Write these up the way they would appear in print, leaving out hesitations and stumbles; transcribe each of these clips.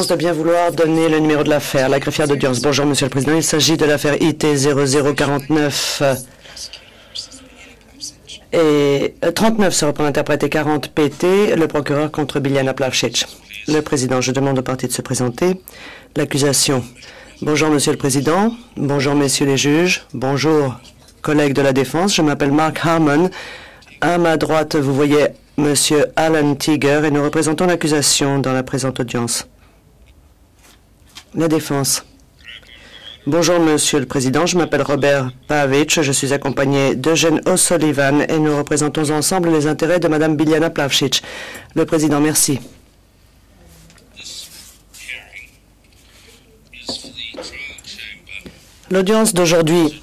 De bien vouloir donner le numéro de l'affaire. La greffière d'audience. Bonjour, Monsieur le Président. Il s'agit de l'affaire IT 0049 et 39 sera pour interpréter 40 PT, le procureur contre Biljana Plavšić. Le Président, je demande aux parties de se présenter. L'accusation. Bonjour, Monsieur le Président. Bonjour, Messieurs les juges. Bonjour, collègues de la défense. Je m'appelle Mark Harmon. À ma droite, vous voyez Monsieur Alan Tiger et nous représentons l'accusation dans la présente audience. La défense. Bonjour, Monsieur le Président. Je m'appelle Robert Pavic. Je suis accompagné d'Eugène O'Sullivan et nous représentons ensemble les intérêts de Mme Biljana Plavšić. Le Président, merci. L'audience d'aujourd'hui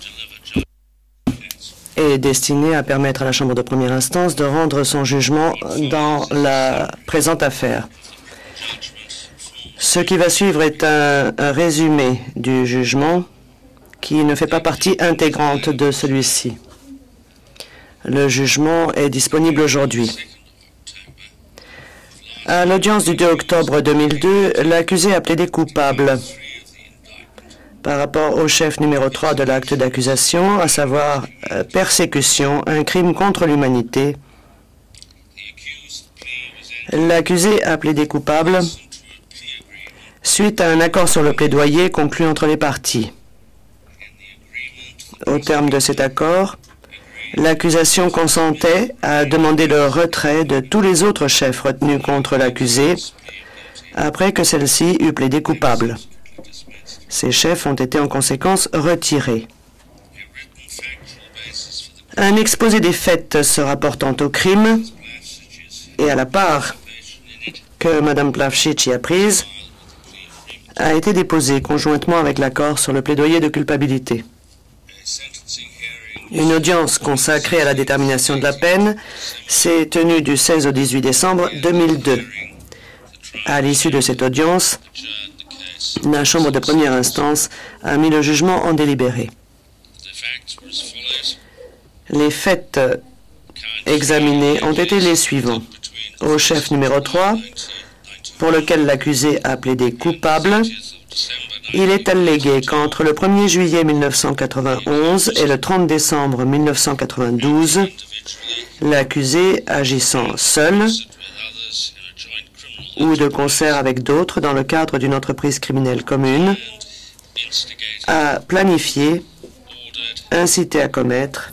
est destinée à permettre à la Chambre de première instance de rendre son jugement dans la présente affaire. Ce qui va suivre est un résumé du jugement qui ne fait pas partie intégrante de celui-ci. Le jugement est disponible aujourd'hui. À l'audience du 2 octobre 2002, l'accusé a plaidé coupable par rapport au chef numéro 3 de l'acte d'accusation, à savoir persécution, un crime contre l'humanité. L'accusé a plaidé coupable suite à un accord sur le plaidoyer conclu entre les parties. Au terme de cet accord, l'accusation consentait à demander le retrait de tous les autres chefs retenus contre l'accusé après que celle-ci eut plaidé coupable. Ces chefs ont été en conséquence retirés. Un exposé des faits se rapportant au crime et à la part que Mme Plavšić y a prise a été déposé conjointement avec l'accord sur le plaidoyer de culpabilité. Une audience consacrée à la détermination de la peine s'est tenue du 16 au 18 décembre 2002. À l'issue de cette audience, la Chambre de première instance a mis le jugement en délibéré. Les faits examinés ont été les suivants. Au chef numéro 3, pour lequel l'accusé a plaidé coupable, il est allégué qu'entre le 1er juillet 1991 et le 30 décembre 1992, l'accusé, agissant seul ou de concert avec d'autres dans le cadre d'une entreprise criminelle commune, a planifié, incité à commettre,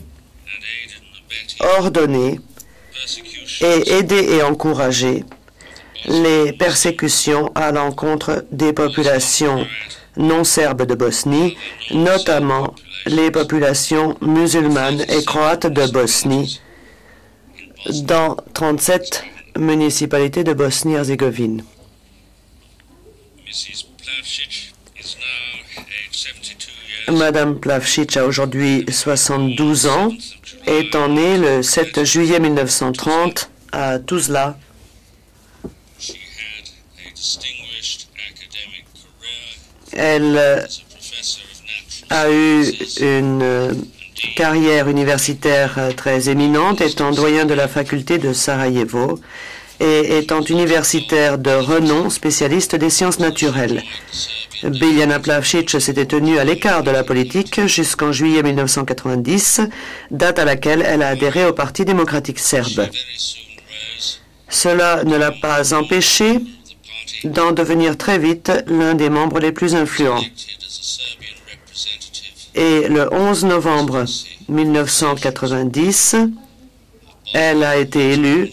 ordonné et aidé et encouragé les persécutions à l'encontre des populations non serbes de Bosnie, notamment les populations musulmanes et croates de Bosnie, dans 37 municipalités de Bosnie-Herzégovine. Madame Plavšić a aujourd'hui 72 ans, étant née le 7 juillet 1930 à Tuzla. Elle a eu une carrière universitaire très éminente, étant doyen de la faculté de Sarajevo et étant universitaire de renom, spécialiste des sciences naturelles. Biljana Plavšić s'était tenue à l'écart de la politique jusqu'en juillet 1990, date à laquelle elle a adhéré au Parti démocratique serbe. Cela ne l'a pas empêché d'en devenir très vite l'un des membres les plus influents. Et le 11 novembre 1990, elle a été élue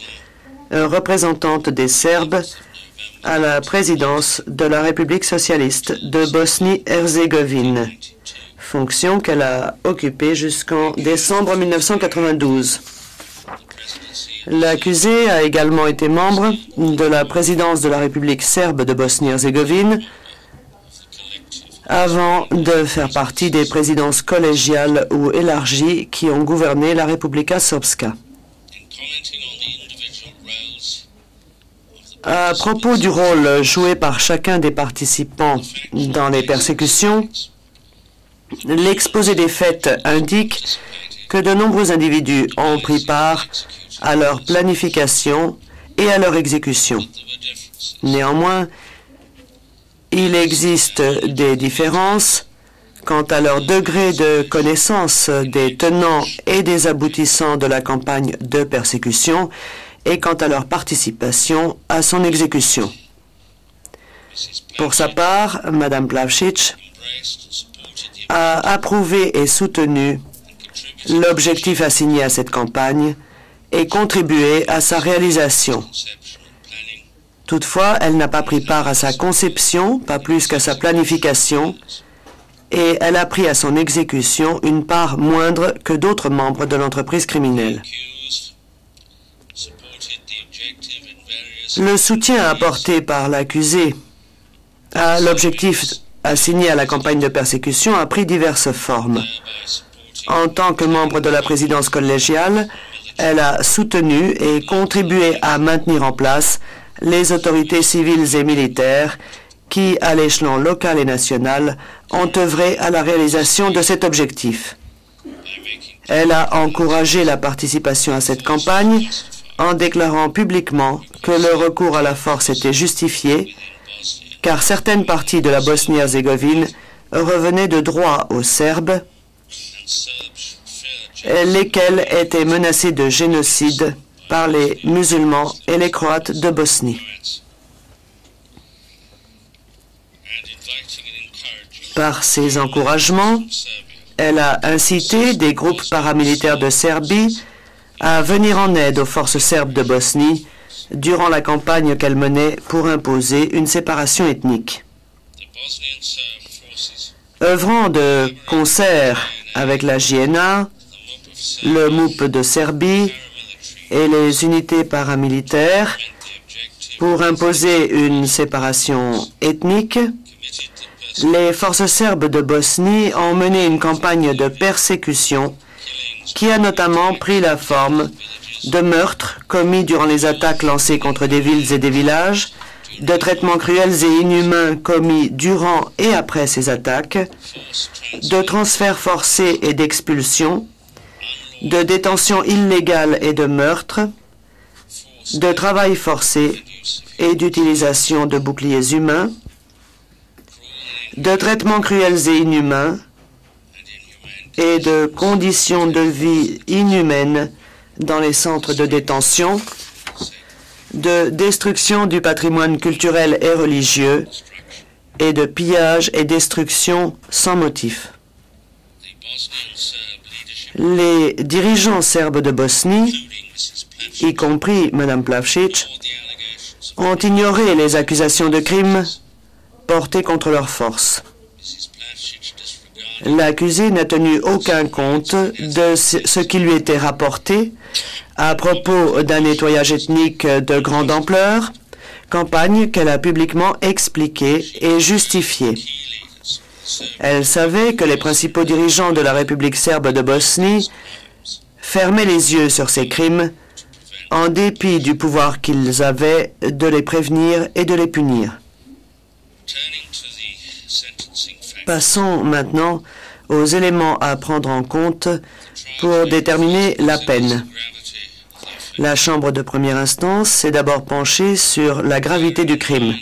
représentante des Serbes à la présidence de la République socialiste de Bosnie-Herzégovine, fonction qu'elle a occupée jusqu'en décembre 1992. L'accusé a également été membre de la présidence de la République serbe de Bosnie-Herzégovine avant de faire partie des présidences collégiales ou élargies qui ont gouverné la Republika Srpska. À propos du rôle joué par chacun des participants dans les persécutions, l'exposé des faits indique que de nombreux individus ont pris part à leur planification et à leur exécution. Néanmoins, Il existe des différences quant à leur degré de connaissance des tenants et des aboutissants de la campagne de persécution et quant à leur participation à son exécution. Pour sa part, Mme Plavšič a approuvé et soutenu l'objectif assigné à cette campagne et contribué à sa réalisation. Toutefois, elle n'a pas pris part à sa conception, pas plus qu'à sa planification, et elle a pris à son exécution une part moindre que d'autres membres de l'entreprise criminelle. Le soutien apporté par l'accusé à l'objectif assigné à la campagne de persécution a pris diverses formes. En tant que membre de la présidence collégiale, elle a soutenu et contribué à maintenir en place les autorités civiles et militaires qui, à l'échelon local et national, ont œuvré à la réalisation de cet objectif. Elle a encouragé la participation à cette campagne en déclarant publiquement que le recours à la force était justifié, car certaines parties de la Bosnie-Herzégovine revenaient de droit aux Serbes, lesquels étaient menacés de génocide par les musulmans et les Croates de Bosnie. Par ses encouragements, elle a incité des groupes paramilitaires de Serbie à venir en aide aux forces serbes de Bosnie durant la campagne qu'elle menait pour imposer une séparation ethnique. Œuvrant de concert avec la JNA, le MUP de Serbie et les unités paramilitaires pour imposer une séparation ethnique, les forces serbes de Bosnie ont mené une campagne de persécution qui a notamment pris la forme de meurtres commis durant les attaques lancées contre des villes et des villages, de traitements cruels et inhumains commis durant et après ces attaques, de transferts forcés et d'expulsions, de détention illégale et de meurtres, de travail forcé et d'utilisation de boucliers humains, de traitements cruels et inhumains et de conditions de vie inhumaines dans les centres de détention, de destruction du patrimoine culturel et religieux et de pillage et destruction sans motif. Les dirigeants serbes de Bosnie, y compris Mme Plavšič, ont ignoré les accusations de crimes portées contre leurs forces. L'accusé n'a tenu aucun compte de ce qui lui était rapporté à propos d'un nettoyage ethnique de grande ampleur, campagne qu'elle a publiquement expliquée et justifiée. Elle savait que les principaux dirigeants de la République serbe de Bosnie fermaient les yeux sur ces crimes en dépit du pouvoir qu'ils avaient de les prévenir et de les punir. Passons maintenant aux éléments à prendre en compte pour déterminer la peine. La Chambre de première instance s'est d'abord penchée sur la gravité du crime.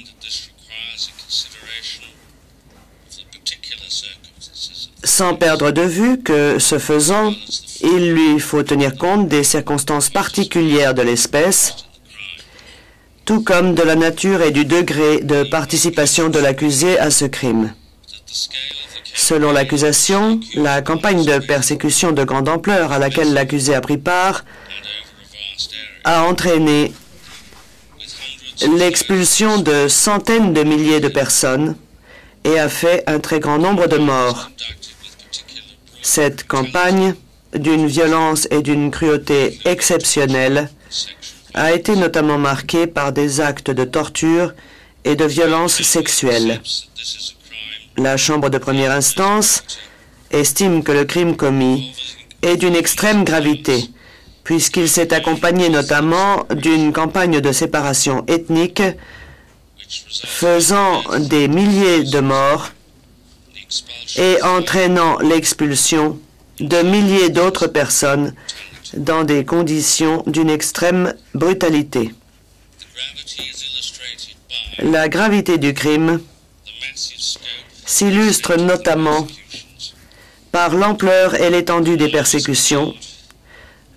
Sans perdre de vue que, ce faisant, il lui faut tenir compte des circonstances particulières de l'espèce, tout comme de la nature et du degré de participation de l'accusé à ce crime. Selon l'accusation, la campagne de persécution de grande ampleur à laquelle l'accusé a pris part a entraîné l'expulsion de centaines de milliers de personnes et a fait un très grand nombre de morts. Cette campagne, d'une violence et d'une cruauté exceptionnelles, a été notamment marquée par des actes de torture et de violence sexuelle. La Chambre de première instance estime que le crime commis est d'une extrême gravité, puisqu'il s'est accompagné notamment d'une campagne de séparation ethnique faisant des milliers de morts et entraînant l'expulsion de milliers d'autres personnes dans des conditions d'une extrême brutalité. La gravité du crime s'illustre notamment par l'ampleur et l'étendue des persécutions,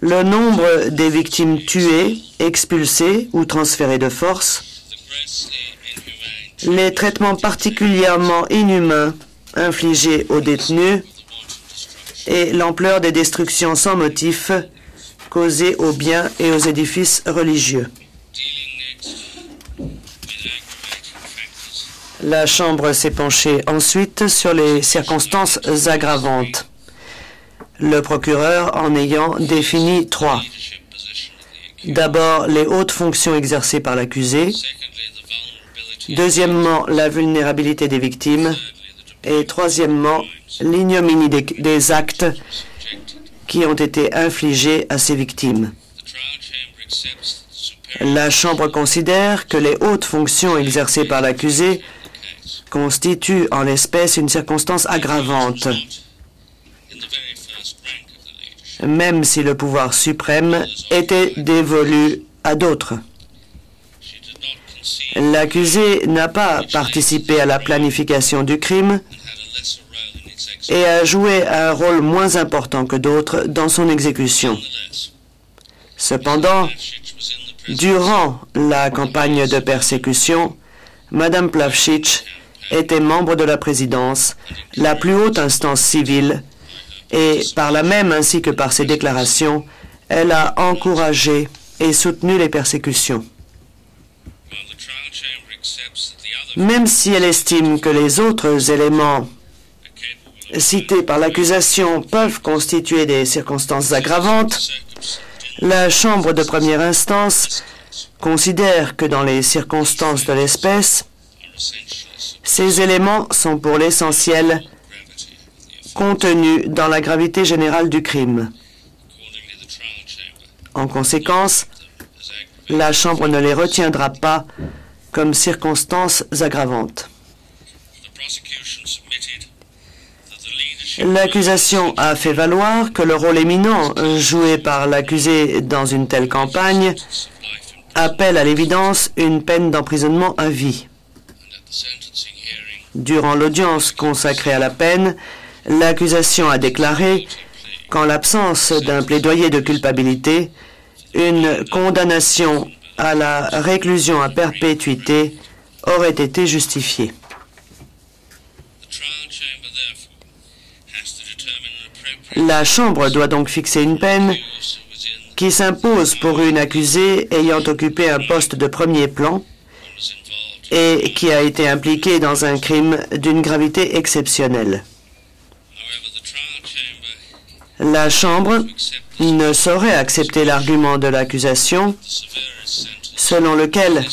le nombre des victimes tuées, expulsées ou transférées de force, les traitements particulièrement inhumains infligés aux détenus et l'ampleur des destructions sans motif causées aux biens et aux édifices religieux. La Chambre s'est penchée ensuite sur les circonstances aggravantes, le procureur en ayant défini 3. D'abord, les hautes fonctions exercées par l'accusé. Deuxièmement, la vulnérabilité des victimes. Et troisièmement, l'ignominie des actes qui ont été infligés à ces victimes. La Chambre considère que les hautes fonctions exercées par l'accusé constituent en l'espèce une circonstance aggravante, même si le pouvoir suprême était dévolu à d'autres. L'accusé n'a pas participé à la planification du crime et a joué un rôle moins important que d'autres dans son exécution. Cependant, durant la campagne de persécution, Mme Plavšič était membre de la présidence, la plus haute instance civile, et par là même, ainsi que par ses déclarations, elle a encouragé et soutenu les persécutions. Même si elle estime que les autres éléments cités par l'accusation peuvent constituer des circonstances aggravantes, la Chambre de première instance considère que dans les circonstances de l'espèce, ces éléments sont pour l'essentiel contenus dans la gravité générale du crime. En conséquence, la Chambre ne les retiendra pas comme circonstances aggravantes. L'accusation a fait valoir que le rôle éminent joué par l'accusé dans une telle campagne appelle à l'évidence une peine d'emprisonnement à vie. Durant l'audience consacrée à la peine, l'accusation a déclaré qu'en l'absence d'un plaidoyer de culpabilité, une condamnation à la réclusion à perpétuité aurait été justifiée. La Chambre doit donc fixer une peine qui s'impose pour une accusée ayant occupé un poste de premier plan et qui a été impliquée dans un crime d'une gravité exceptionnelle. La Chambre ne saurait accepter l'argument de l'accusation selon lequel,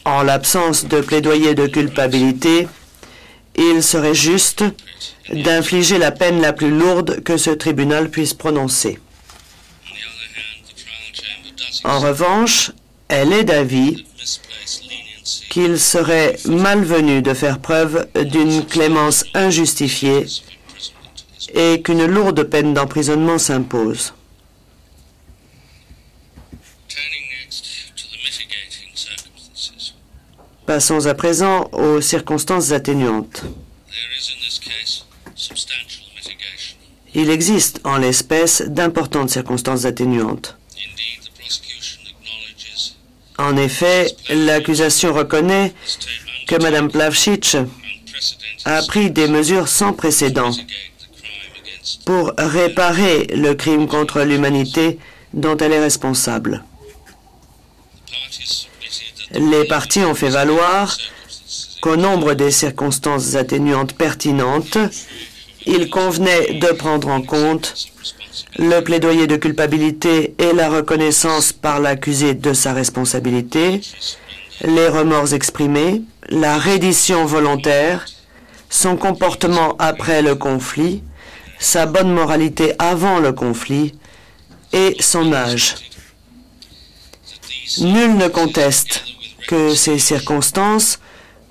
en l'absence de plaidoyer de culpabilité, il serait juste d'infliger la peine la plus lourde que ce tribunal puisse prononcer. En revanche, elle est d'avis qu'il serait malvenu de faire preuve d'une clémence injustifiée et qu'une lourde peine d'emprisonnement s'impose. Passons à présent aux circonstances atténuantes. Il existe en l'espèce d'importantes circonstances atténuantes. En effet, l'accusation reconnaît que Mme Plavšič a pris des mesures sans précédent pour réparer le crime contre l'humanité dont elle est responsable. Les parties ont fait valoir qu'au nombre des circonstances atténuantes pertinentes, il convenait de prendre en compte le plaidoyer de culpabilité et la reconnaissance par l'accusé de sa responsabilité, les remords exprimés, la reddition volontaire, son comportement après le conflit, sa bonne moralité avant le conflit et son âge. Nul ne conteste que ces circonstances,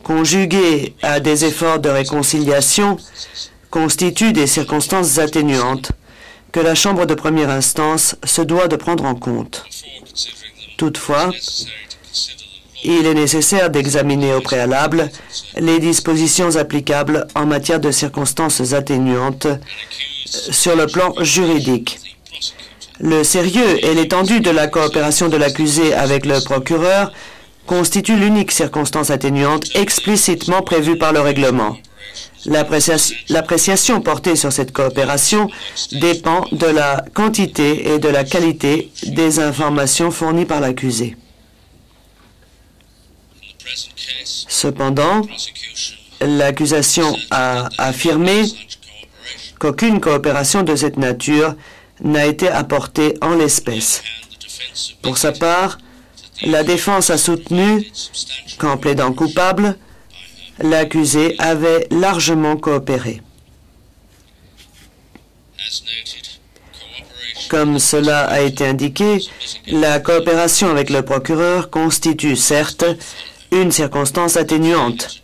conjuguées à des efforts de réconciliation, constituent des circonstances atténuantes que la Chambre de première instance se doit de prendre en compte. Toutefois, il est nécessaire d'examiner au préalable les dispositions applicables en matière de circonstances atténuantes sur le plan juridique. Le sérieux et l'étendue de la coopération de l'accusé avec le procureur constituent l'unique circonstance atténuante explicitement prévue par le règlement. L'appréciation portée sur cette coopération dépend de la quantité et de la qualité des informations fournies par l'accusé. Cependant, l'accusation a affirmé qu'aucune coopération de cette nature n'a été apportée en l'espèce. Pour sa part, la défense a soutenu qu'en plaidant coupable, l'accusé avait largement coopéré. Comme cela a été indiqué, la coopération avec le procureur constitue certes une circonstance atténuante,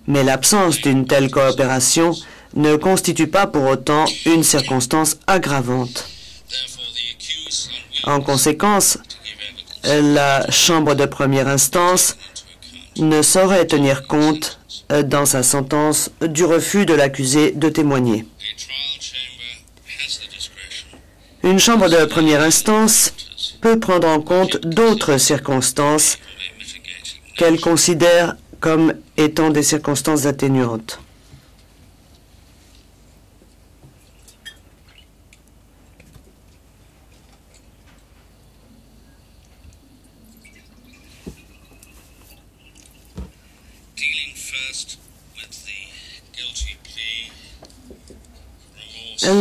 mais l'absence d'une telle coopération ne constitue pas pour autant une circonstance aggravante. En conséquence, la Chambre de première instance ne saurait tenir compte dans sa sentence du refus de l'accusé de témoigner. Une Chambre de première instance peut prendre en compte d'autres circonstances qu'elle considère comme étant des circonstances atténuantes.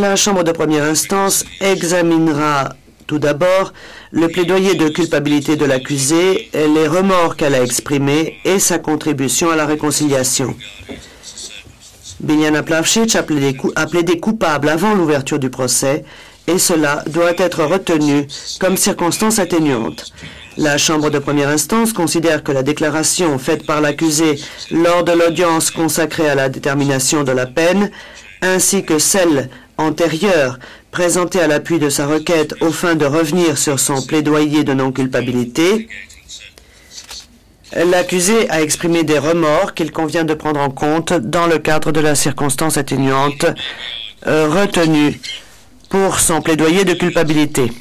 La Chambre de première instance examinera tout d'abord le plaidoyer de culpabilité de l'accusé, les remords qu'elle a exprimés et sa contribution à la réconciliation. Biljana Plavšić a plaidé coupable avant l'ouverture du procès et cela doit être retenu comme circonstance atténuante. La Chambre de première instance considère que la déclaration faite par l'accusé lors de l'audience consacrée à la détermination de la peine, ainsi que celle antérieure présentée à l'appui de sa requête aux fins de revenir sur son plaidoyer de non-culpabilité, l'accusé a exprimé des remords qu'il convient de prendre en compte dans le cadre de la circonstance atténuante retenue pour son plaidoyer de culpabilité.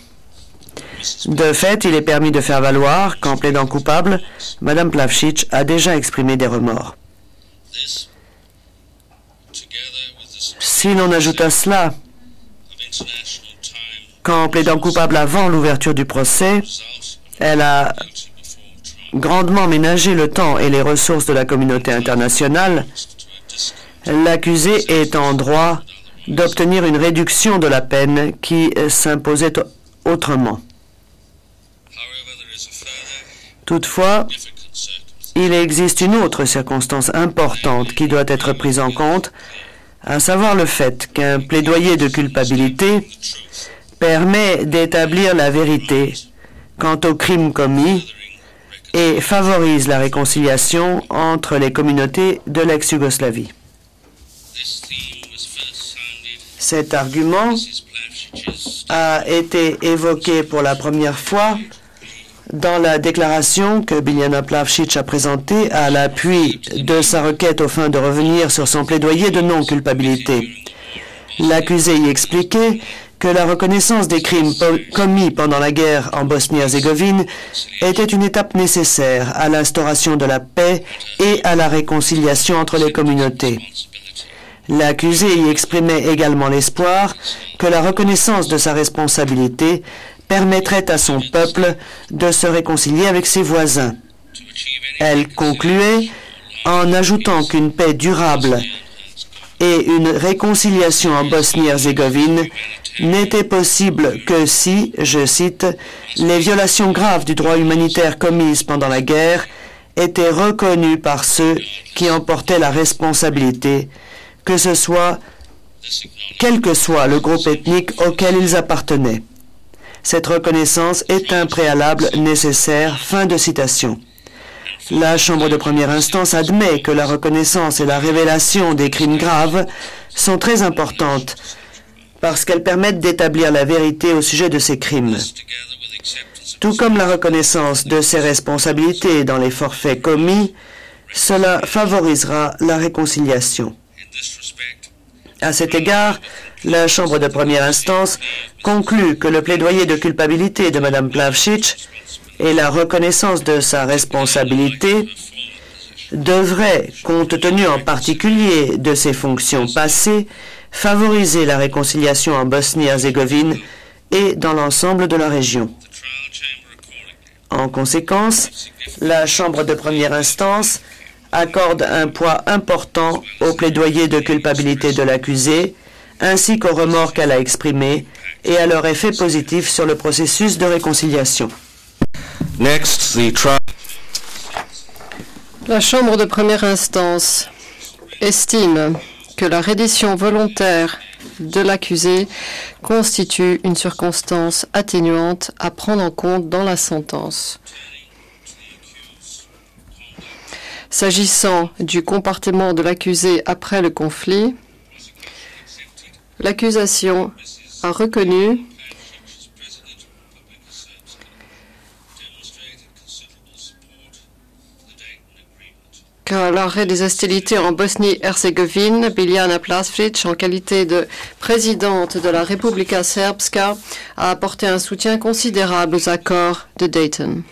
De fait, il est permis de faire valoir qu'en plaidant coupable, Mme Plavšić a déjà exprimé des remords. Si l'on ajoute à cela qu'en plaidant coupable avant l'ouverture du procès, elle a grandement ménagé le temps et les ressources de la communauté internationale, l'accusé est en droit d'obtenir une réduction de la peine qui s'imposait autrement. Toutefois, il existe une autre circonstance importante qui doit être prise en compte, à savoir le fait qu'un plaidoyer de culpabilité permet d'établir la vérité quant au crime commis et favorise la réconciliation entre les communautés de l'ex-Yougoslavie. Cet argument a été évoqué pour la première fois dans la déclaration que Biljana Plavšić a présentée à l'appui de sa requête aux fins de revenir sur son plaidoyer de non-culpabilité. L'accusé y expliquait que la reconnaissance des crimes commis pendant la guerre en Bosnie-Herzégovine était une étape nécessaire à l'instauration de la paix et à la réconciliation entre les communautés. L'accusé y exprimait également l'espoir que la reconnaissance de sa responsabilité permettrait à son peuple de se réconcilier avec ses voisins. Elle concluait en ajoutant qu'une paix durable et une réconciliation en Bosnie-Herzégovine n'était possible que si, je cite, « les violations graves du droit humanitaire commises pendant la guerre étaient reconnues par ceux qui en portaient la responsabilité, quel que soit le groupe ethnique auquel ils appartenaient. Cette reconnaissance est un préalable nécessaire. » Fin de citation. La Chambre de première instance admet que la reconnaissance et la révélation des crimes graves sont très importantes parce qu'elles permettent d'établir la vérité au sujet de ces crimes. Tout comme la reconnaissance de ses responsabilités dans les forfaits commis, cela favorisera la réconciliation. À cet égard, la Chambre de première instance conclut que le plaidoyer de culpabilité de Mme Plavšič et la reconnaissance de sa responsabilité devraient, compte tenu en particulier de ses fonctions passées, favoriser la réconciliation en Bosnie-Herzégovine et dans l'ensemble de la région. En conséquence, la Chambre de première instance accorde un poids important au plaidoyer de culpabilité de l'accusé, ainsi qu'aux remords qu'elle a exprimés et à leur effet positif sur le processus de réconciliation. Next, La Chambre de première instance estime que la reddition volontaire de l'accusé constitue une circonstance atténuante à prendre en compte dans la sentence. S'agissant du comportement de l'accusé après le conflit, l'accusation a reconnu qu'à l'arrêt des hostilités en Bosnie-Herzégovine, Biljana Plavšič, en qualité de présidente de la Republika Srpska, a apporté un soutien considérable aux accords de Dayton.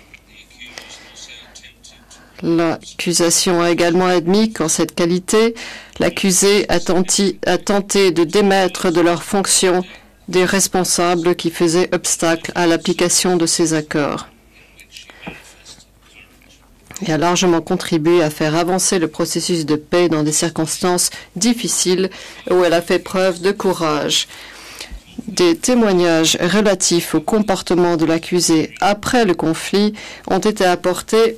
L'accusation a également admis qu'en cette qualité, l'accusé a tenté de démettre de leurs fonctions des responsables qui faisaient obstacle à l'application de ces accords et a largement contribué à faire avancer le processus de paix dans des circonstances difficiles où elle a fait preuve de courage. Des témoignages relatifs au comportement de l'accusé après le conflit ont été apportés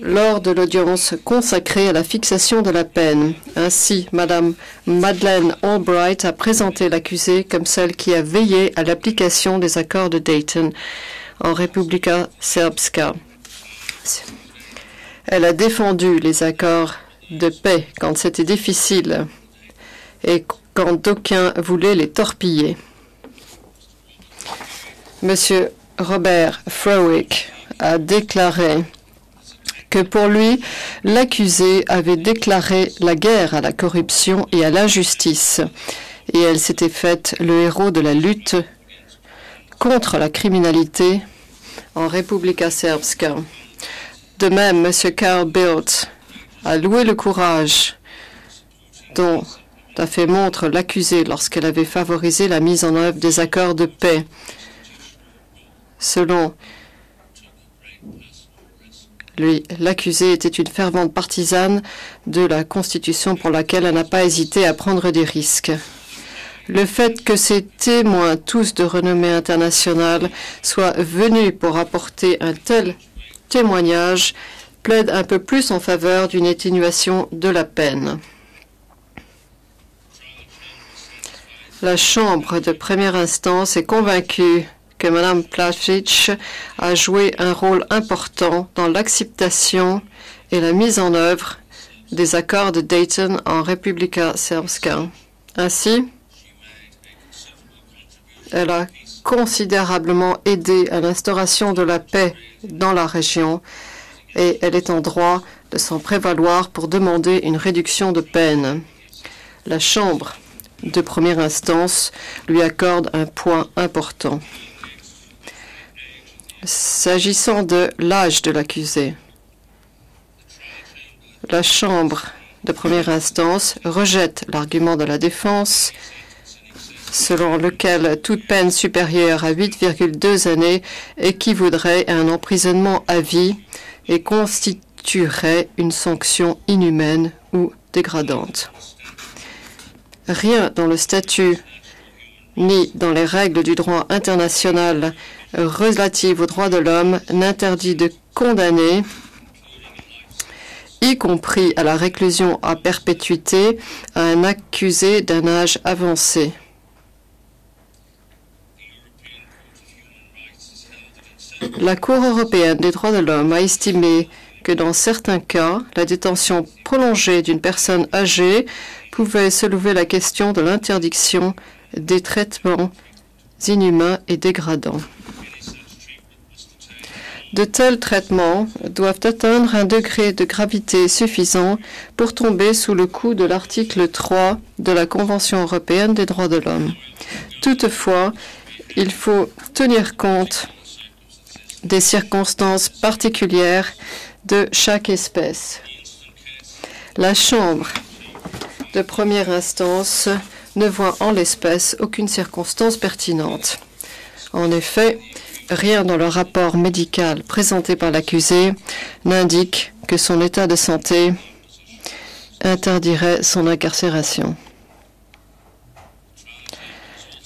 lors de l'audience consacrée à la fixation de la peine. Ainsi, Mme Madeleine Albright a présenté l'accusée comme celle qui a veillé à l'application des accords de Dayton en Republika Srpska. Elle a défendu les accords de paix quand c'était difficile et quand d'aucuns voulaient les torpiller. M. Robert Frowick a déclaré que pour lui, l'accusé avait déclaré la guerre à la corruption et à l'injustice, et elle s'était faite le héros de la lutte contre la criminalité en Republika Srpska. De même, M. Carl Bildt a loué le courage dont a fait montre l'accusé lorsqu'elle avait favorisé la mise en œuvre des accords de paix. Selon lui, l'accusée était une fervente partisane de la Constitution pour laquelle elle n'a pas hésité à prendre des risques. Le fait que ces témoins, tous de renommée internationale, soient venus pour apporter un tel témoignage plaide un peu plus en faveur d'une atténuation de la peine. La Chambre de première instance est convaincue que Mme Plavšič a joué un rôle important dans l'acceptation et la mise en œuvre des accords de Dayton en Republika Srpska. Ainsi, elle a considérablement aidé à l'instauration de la paix dans la région et elle est en droit de s'en prévaloir pour demander une réduction de peine. La Chambre de première instance lui accorde un poids important. S'agissant de l'âge de l'accusé, la Chambre de première instance rejette l'argument de la défense selon lequel toute peine supérieure à 8,2 années équivaudrait à un emprisonnement à vie et constituerait une sanction inhumaine ou dégradante. Rien dans le statut ni dans les règles du droit international relatives aux droits de l'homme n'interdit de condamner, y compris à la réclusion à perpétuité, à un accusé d'un âge avancé. La Cour européenne des droits de l'homme a estimé que dans certains cas, la détention prolongée d'une personne âgée pouvait soulever la question de l'interdiction des traitements inhumains et dégradants. De tels traitements doivent atteindre un degré de gravité suffisant pour tomber sous le coup de l'article 3 de la Convention européenne des droits de l'homme. Toutefois, il faut tenir compte des circonstances particulières de chaque espèce. La Chambre de première instance ne voit en l'espèce aucune circonstance pertinente. En effet, rien dans le rapport médical présenté par l'accusé n'indique que son état de santé interdirait son incarcération.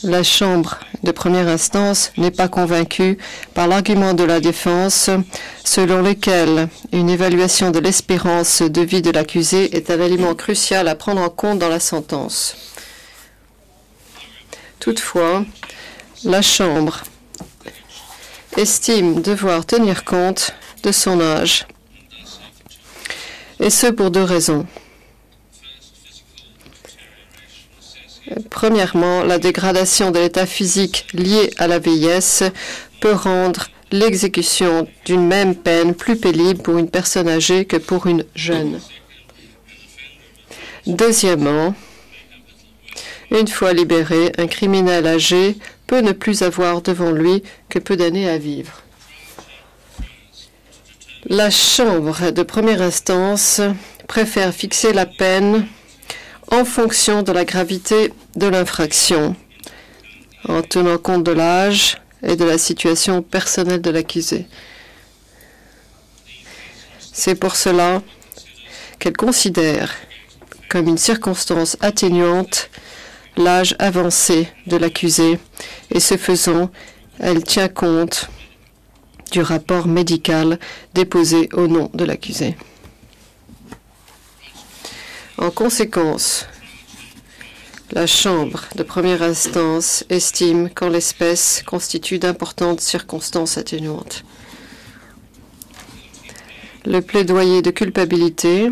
La Chambre de première instance n'est pas convaincue par l'argument de la défense selon lequel une évaluation de l'espérance de vie de l'accusé est un élément crucial à prendre en compte dans la sentence. Toutefois, la Chambre estime devoir tenir compte de son âge, et ce pour deux raisons. Premièrement, la dégradation de l'état physique liée à la vieillesse peut rendre l'exécution d'une même peine plus pénible pour une personne âgée que pour une jeune. Deuxièmement, une fois libéré, un criminel âgé peut ne plus avoir devant lui que peu d'années à vivre. La Chambre de première instance préfère fixer la peine en fonction de la gravité de l'infraction, en tenant compte de l'âge et de la situation personnelle de l'accusé. C'est pour cela qu'elle considère comme une circonstance atténuante l'âge avancé de l'accusé, et ce faisant, elle tient compte du rapport médical déposé au nom de l'accusé. En conséquence, la Chambre de première instance estime qu'en l'espèce constitue d'importantes circonstances atténuantes. Le plaidoyer de culpabilité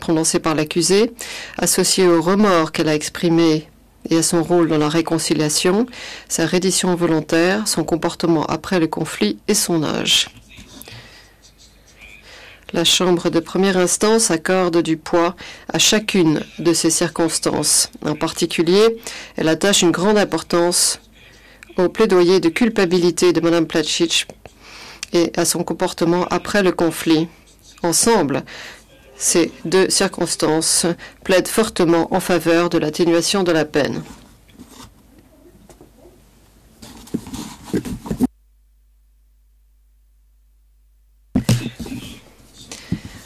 prononcé par l'accusé, associé au remords qu'elle a exprimé et à son rôle dans la réconciliation, sa reddition volontaire, son comportement après le conflit et son âge. La Chambre de première instance accorde du poids à chacune de ces circonstances. En particulier, elle attache une grande importance au plaidoyer de culpabilité de Mme Placic et à son comportement après le conflit. Ensemble, ces deux circonstances plaident fortement en faveur de l'atténuation de la peine.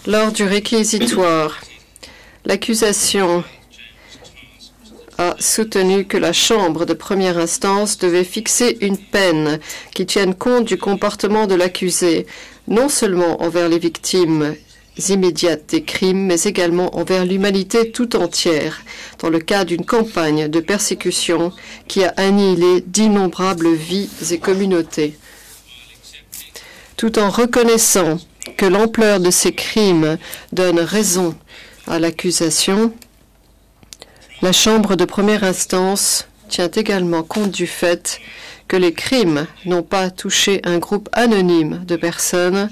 Lors du réquisitoire, l'accusation a soutenu que la Chambre de première instance devait fixer une peine qui tienne compte du comportement de l'accusé, non seulement envers les victimes immédiates des crimes, mais également envers l'humanité tout entière, dans le cas d'une campagne de persécution qui a annihilé d'innombrables vies et communautés. Tout en reconnaissant que l'ampleur de ces crimes donne raison à l'accusation, la Chambre de première instance tient également compte du fait que les crimes n'ont pas touché un groupe anonyme de personnes,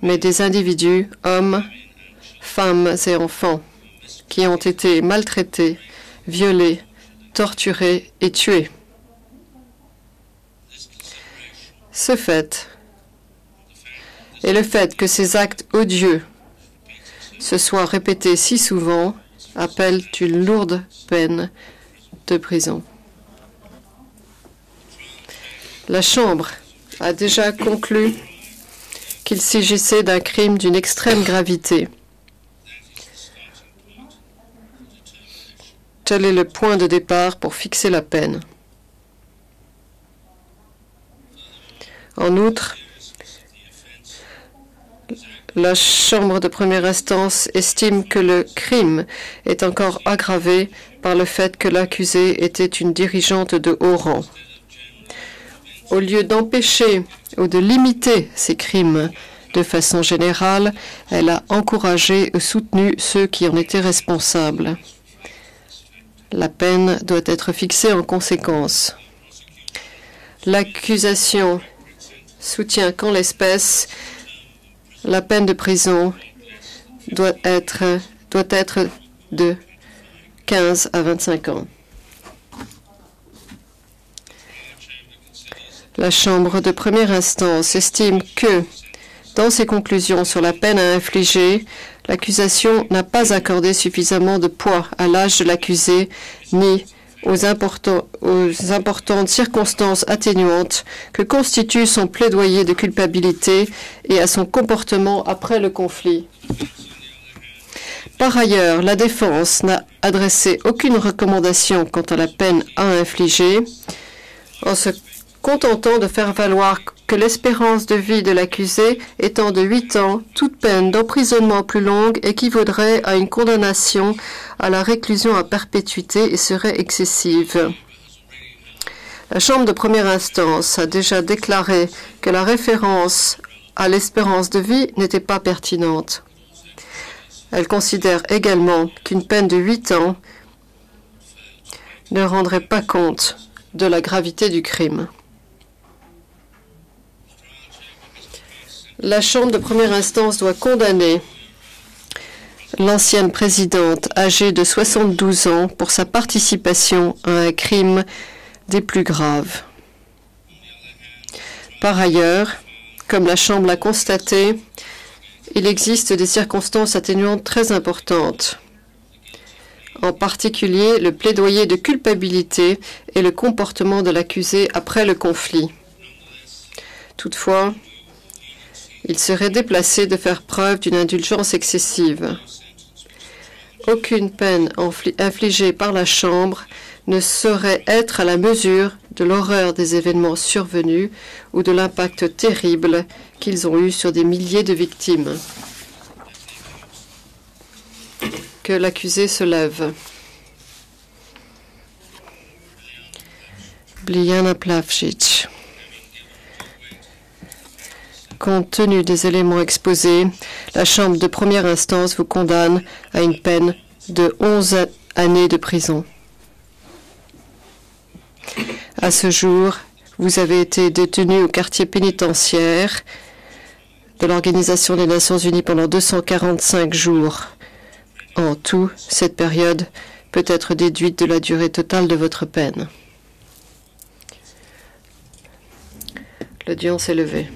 mais des individus, hommes, femmes et enfants, qui ont été maltraités, violés, torturés et tués. Ce fait, et le fait que ces actes odieux se soient répétés si souvent, appellent une lourde peine de prison. La Chambre a déjà conclu qu'il s'agissait d'un crime d'une extrême gravité. Tel est le point de départ pour fixer la peine. En outre, la Chambre de première instance estime que le crime est encore aggravé par le fait que l'accusée était une dirigeante de haut rang. Au lieu d'empêcher ou de limiter ces crimes de façon générale, elle a encouragé ou soutenu ceux qui en étaient responsables. La peine doit être fixée en conséquence. L'accusation soutient qu'en l'espèce, la peine de prison doit être de 15 à 25 ans. La Chambre de première instance estime que, dans ses conclusions sur la peine à infliger, l'accusation n'a pas accordé suffisamment de poids à l'âge de l'accusé ni aux importantes circonstances atténuantes que constitue son plaidoyer de culpabilité et à son comportement après le conflit. Par ailleurs, la défense n'a adressé aucune recommandation quant à la peine à infliger, en se contentant de faire valoir que l'espérance de vie de l'accusé étant de 8 ans, toute peine d'emprisonnement plus longue équivaudrait à une condamnation à la réclusion à perpétuité et serait excessive. La Chambre de première instance a déjà déclaré que la référence à l'espérance de vie n'était pas pertinente. Elle considère également qu'une peine de 8 ans ne rendrait pas compte de la gravité du crime. La Chambre de première instance doit condamner l'ancienne présidente âgée de 72 ans pour sa participation à un crime des plus graves. Par ailleurs, comme la Chambre l'a constaté, il existe des circonstances atténuantes très importantes, en particulier le plaidoyer de culpabilité et le comportement de l'accusé après le conflit. Toutefois, il serait déplacé de faire preuve d'une indulgence excessive. Aucune peine infligée par la Chambre ne saurait être à la mesure de l'horreur des événements survenus ou de l'impact terrible qu'ils ont eu sur des milliers de victimes. Que l'accusé se lève. Biljana Plavšić. Compte tenu des éléments exposés, la Chambre de première instance vous condamne à une peine de 11 années de prison. À ce jour, vous avez été détenu au quartier pénitentiaire de l'Organisation des Nations Unies pendant 245 jours. En tout, cette période peut être déduite de la durée totale de votre peine. L'audience est levée.